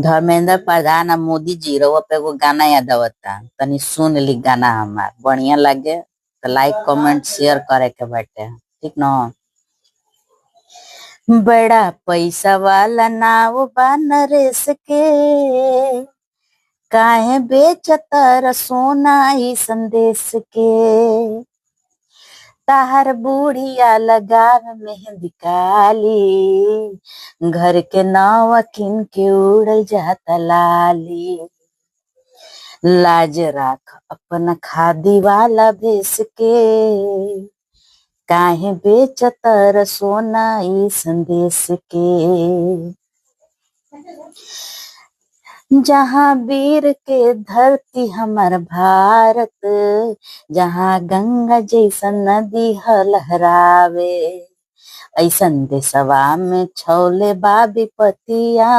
धर्मेंद्र प्रधान और मोदी जी रउआ पे एगो गाना याद आवता, तनी सुन ली गाना हमार बढ़िया लगे तो लाइक कमेंट शेयर करे के बाटे, ठीक न। बड़ा पैसा वाला नाव बा नरेश के, काहे बेचतर सोना ई संदेश के। ताहर बुढ़िया लगाव मेहंदी काली, घर के नाव किन के उड़ल जाता लाली। लाज राख अपना खादी वाला भेस के, काहे बेचतर सोना ई संदेश के। जहाँ वीर के धरती हमार भारत, जहाँ गंगा जैसन नदी लहरावे, ऐसन देशवा में छौले बा विपतिया।